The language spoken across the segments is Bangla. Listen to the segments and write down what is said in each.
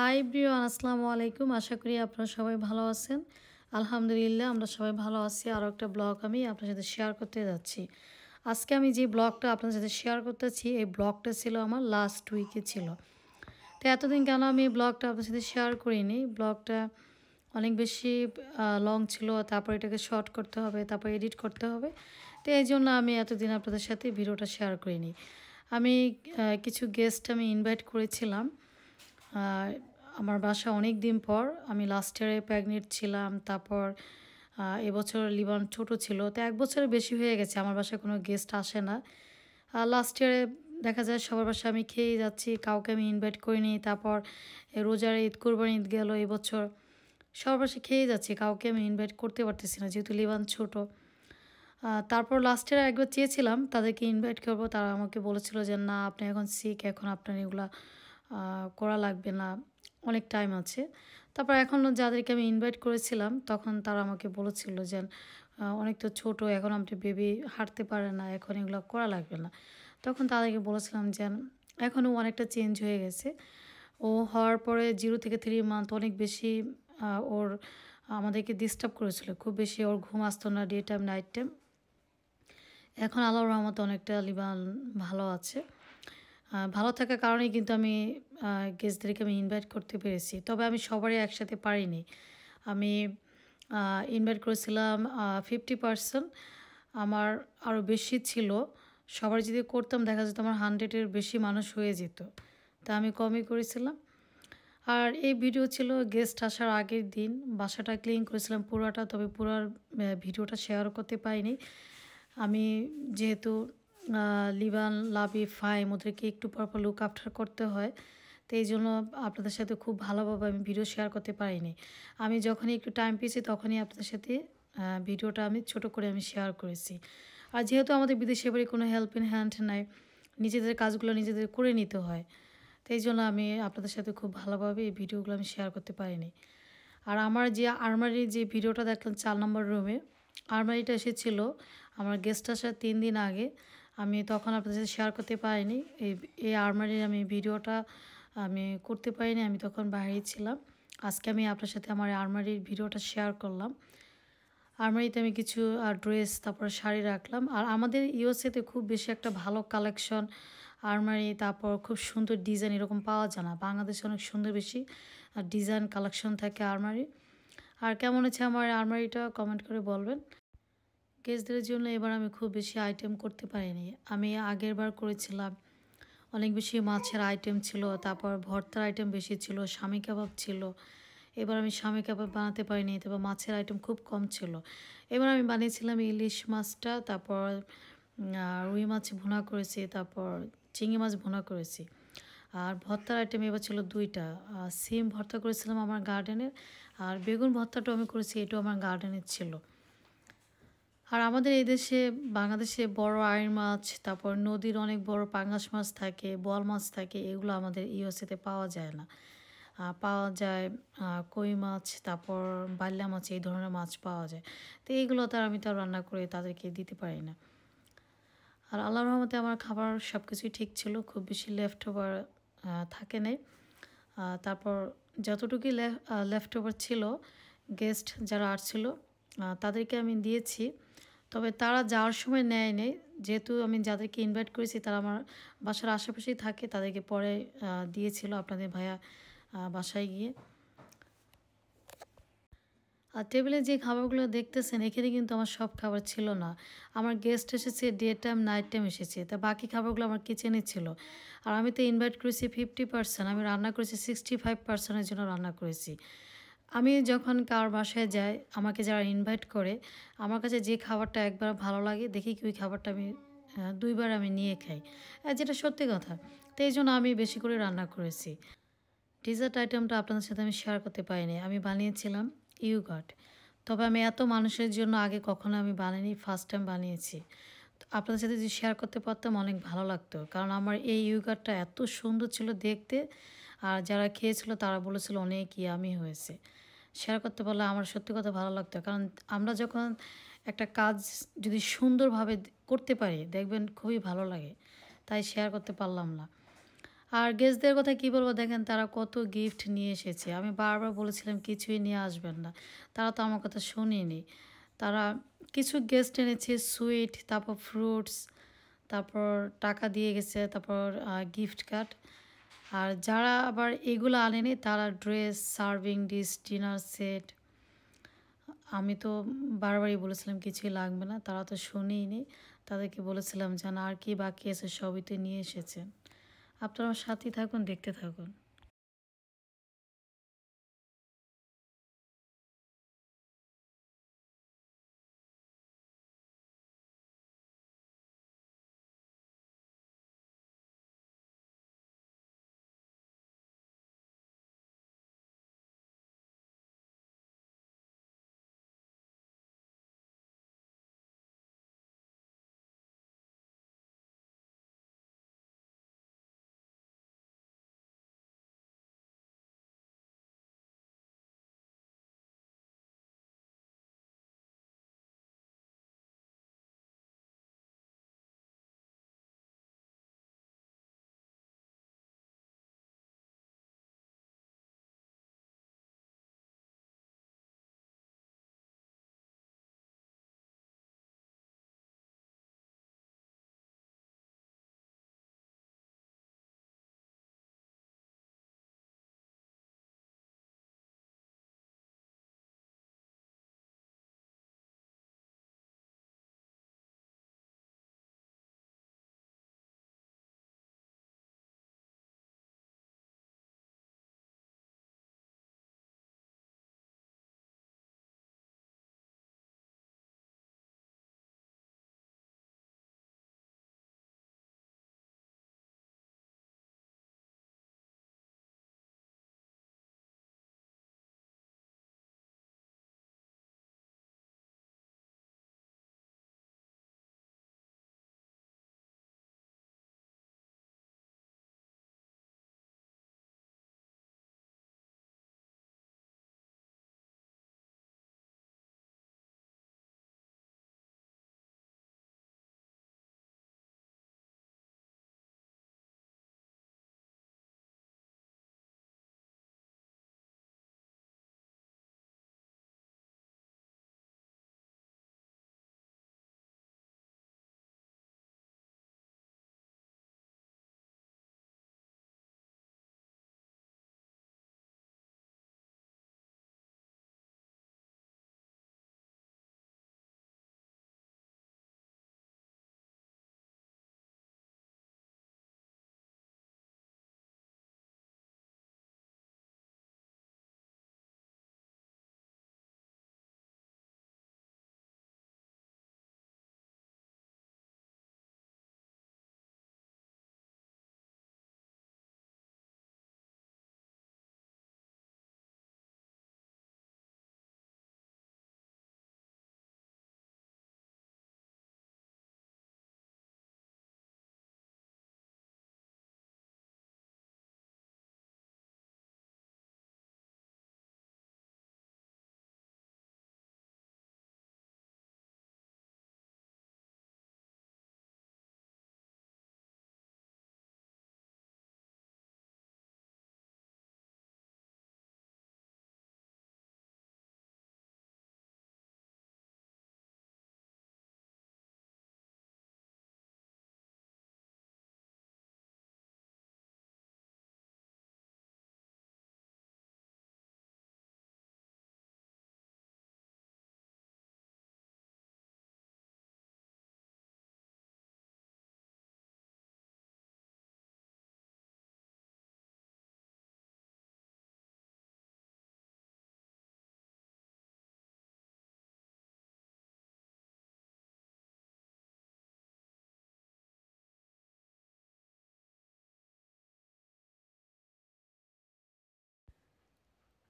হাই ব্রিয়ান, আসসালামু আলাইকুম। আশা করি আপনারা সবাই ভালো আছেন। আলহামদুলিল্লাহ আমরা সবাই ভালো আছি। আরও একটা ব্লগ আমি আপনার সাথে শেয়ার করতে যাচ্ছি। আজকে আমি যে ব্লগটা আপনার সাথে শেয়ার করতেছি, এই ব্লগটা ছিল আমার লাস্ট উইকে ছিল। তো এতদিন কেন আমি এই ব্লগটা আপনার সাথে শেয়ার করিনি, ব্লগটা অনেক বেশি লং ছিল, তারপর এটাকে শর্ট করতে হবে, তারপর এডিট করতে হবে। তো এই জন্য আমি এতদিন আপনাদের সাথে ভিডিওটা শেয়ার করিনি। আমি কিছু গেস্ট আমি ইনভাইট করেছিলাম। আমার বাসা অনেক দিন পর, আমি লাস্ট ইয়ারে প্রেগনেন্ট ছিলাম, তারপর এবছর লিবান ছোট ছিল, তো এক বছরের বেশি হয়ে গেছে আমার বাসায় কোনো গেস্ট আসে না। লাস্ট ইয়ারে দেখা যায় সবার বাসায় আমি খেয়েই যাচ্ছি, কাউকে আমি ইনভাইট করিনি। তারপর রোজার ঈদ, কোরবানি ঈদ গেল, এবছর সবার বাসায় খেয়েই যাচ্ছি, কাউকে আমি ইনভাইট করতে পারতেছি না যেহেতু লিবান ছোট। তারপর লাস্ট ইয়ারে একবার চেয়েছিলাম তাদেরকে ইনভাইট করবো, তারা আমাকে বলেছিল যে না, আপনি এখন সিক, এখন আপনার এগুলা করা লাগবে না, অনেক টাইম আছে। তারপর এখন যাদেরকে আমি ইনভাইট করেছিলাম তখন তারা আমাকে বলেছিল যে অনেক তো ছোটো, এখন আপনি বেবি হাঁটতে পারে না, এখন এগুলো করা লাগবে না। তখন তাদেরকে বলেছিলাম যে এখনও অনেকটা চেঞ্জ হয়ে গেছে। ও হওয়ার পরে 0 থেকে 3 মান্থ অনেক বেশি ওর আমাদেরকে ডিস্টার্ব করেছিল, খুব বেশি ওর ঘুম আসতো না, ডে টাইম নাইট টাইম। এখন আল্লাহর রহমতে অনেকটা লিবান ভালো আছে। ভালো থাকার কারণেই কিন্তু আমি গেস্টদেরকে আমি ইনভাইট করতে পেরেছি, তবে আমি সবারই একসাথে পারিনি। আমি ইনভাইট করেছিলাম 50%। আমার আরও বেশি ছিল, সবার যদি করতাম দেখা যেত আমার 100-এর বেশি মানুষ হয়ে যেত, তা আমি কমই করেছিলাম। আর এই ভিডিও ছিল গেস্ট আসার আগের দিন, বাসাটা ক্লিন করেছিলাম পুরোটা, তবে পুরার ভিডিওটা শেয়ার করতে পারিনি। আমি যেহেতু লিবান, লাবি, ফাইম ওদেরকে একটু পর লুক আফটার করতে হয়, তো এই জন্য আপনাদের সাথে খুব ভালোভাবে আমি ভিডিও শেয়ার করতে পারিনি। আমি যখনই একটু টাইম পেয়েছি তখনই আপনাদের সাথে ভিডিওটা আমি ছোট করে আমি শেয়ার করেছি। আর যেহেতু আমাদের বিদেশে বাড়ি কোনো হেল্প ইন হ্যান্ড নাই, নিজেদের কাজগুলো নিজেদের করে নিতে হয়, তো এই জন্য আমি আপনাদের সাথে খুব ভালোভাবে এই ভিডিওগুলো আমি শেয়ার করতে পারিনি। আর আমার যে আলমারির যে ভিডিওটা দেখলাম 4 নম্বর রুমে, আলমারিটা এসেছিলো আমার গেস্ট আসার 3 দিন আগে। আমি তখন আপনাদের সাথে শেয়ার করতে পারিনি, এই আলমারির আমি ভিডিওটা আমি করতে পারিনি, আমি তখন বাইরে ছিলাম। আজকে আমি আপনার সাথে আমার আলমারির ভিডিওটা শেয়ার করলাম। আলমারিতে আমি কিছু ড্রেস, তারপর শাড়ি রাখলাম। আর আমাদের ইউএসএতে খুব বেশি একটা ভালো কালেকশন আলমারি, তারপর খুব সুন্দর ডিজাইন এরকম পাওয়া যায় না। বাংলাদেশে অনেক সুন্দর বেশি ডিজাইন কালেকশন থাকে আলমারি। আর কেমন আছে আমার আলমারিটা কমেন্ট করে বলবেন। গেস্টদের জন্য এবার আমি খুব বেশি আইটেম করতে পারিনি। আমি আগের বার করেছিলাম, অনেক বেশি মাছের আইটেম ছিল, তারপর ভর্তার আইটেম বেশি ছিল, স্বামী কাবাব ছিল। এবার আমি স্বামী কাবাব বানাতে পারিনি, তারপর মাছের আইটেম খুব কম ছিল। এবার আমি বানিয়েছিলাম ইলিশ মাছটা, তারপর রুই মাছ ভুনা করেছি, তারপর চিংড়ি মাছ ভুনা করেছি। আর ভর্তার আইটেম এবার ছিল 2টা, সিম ভর্তা করেছিলাম আমার গার্ডেনের, আর বেগুন ভর্তাটাও আমি করেছি, এটাও আমার গার্ডেনের ছিল। আর আমাদের এই দেশে বাংলাদেশে বড় আইড় মাছ, তারপর নদীর অনেক বড় পাঙ্গাস মাছ থাকে, বোয়াল মাছ থাকে, এগুলো আমাদের ইউএসএতে পাওয়া যায় না। পাওয়া যায় কই মাছ, তারপর বাল্লা মাছ, এই ধরনের মাছ পাওয়া যায়। তো এইগুলো তার আমি তার রান্না করে তাদেরকে দিতে পারি না। আর আল্লাহর রহমতে আমার খাবার সব কিছুই ঠিক ছিল, খুব বেশি লেফট ওভার থাকে নাই। তারপর যতটুকুই লেফট ওভার ছিল, গেস্ট যারা আসছিল তাদেরকে আমি দিয়েছি, তবে তারা যাওয়ার সময় নেয় নেই, যেহেতু আমি যাদেরকে ইনভাইট করেছি তারা আমার বাসার আশেপাশেই থাকে, তাদেরকে পরে দিয়েছিল আপনাদের ভাইয়া বাসায় গিয়ে। আর টেবিলে যে খাবারগুলো দেখতেছেন এখানে কিন্তু আমার সব খাবার ছিল না। আমার গেস্ট এসেছে ডে টাইম নাইট টাইম এসেছে, তা বাকি খাবারগুলো আমার কিচেনে ছিল। আর আমি তো ইনভাইট করেছি 50%, আমি রান্না করেছি 65%-এর জন্য রান্না করেছি। আমি যখন কার বাসায় যাই, আমাকে যারা ইনভাইট করে, আমার কাছে যে খাবারটা একবার ভালো লাগে দেখি কি ওই খাবারটা আমি 2বার আমি নিয়ে খাই, যেটা সত্যি কথা। তো এই জন্য আমি বেশি করে রান্না করেছি। ডিজার্ট আইটেমটা আপনাদের সাথে আমি শেয়ার করতে পারিনি, আমি বানিয়েছিলাম ইয়োগার্ট। তবে আমি এত মানুষের জন্য আগে কখনো আমি বানাইনি, ফার্স্ট টাইম বানিয়েছি। তো আপনাদের সাথে যদি শেয়ার করতে পারতাম অনেক ভালো লাগতো, কারণ আমার এই ইয়োগার্টটা এত সুন্দর ছিল দেখতে, আর যারা খেয়েছিল তারা বলেছিল অনেক ইয়ামি হয়েছে। শেয়ার করতে পারলে আমার সত্যি কথা ভালো লাগতো, কারণ আমরা যখন একটা কাজ যদি সুন্দরভাবে করতে পারি দেখবেন খুবই ভালো লাগে, তাই শেয়ার করতে পারলাম না। আর গেস্টদের কথা কী বলবো, দেখেন তারা কত গিফট নিয়ে এসেছে। আমি বারবার বলেছিলাম কিছুই নিয়ে আসবেন না, তারা তো আমার কথা শোনেনি। তারা কিছু গেস্ট এনেছে সুইট, তারপর ফ্রুটস, তারপর টাকা দিয়ে গেছে, তারপর গিফট কার্ড। আর যারা আবার এগুলো আনেনি তারা dress, serving dish, dinner set. আমি তো বারবারই বলেছিলাম কিছুই লাগবে না, তারা তো শুনেইনি। তাদেরকে বলেছিলাম যে না, আর কি বাকি আছে সবই তো নিয়ে এসেছেন। আপনারা আমার সাথেই থাকুন, দেখতে থাকুন।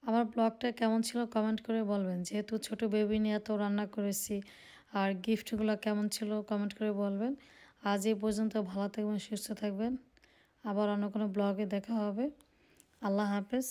আমার ব্লগটা কেমন ছিল কমেন্ট করে বলবেন। যেহেতু ছোট বেবি নিয়ে এত রান্না করেছি, আর গিফটগুলো কেমন ছিল কমেন্ট করে বলবেন। আজ এই পর্যন্ত, ভালো থাকবেন, সুস্থ থাকবেন। আবার অন্য কোনো ব্লগে দেখা হবে। আল্লাহ হাফেজ।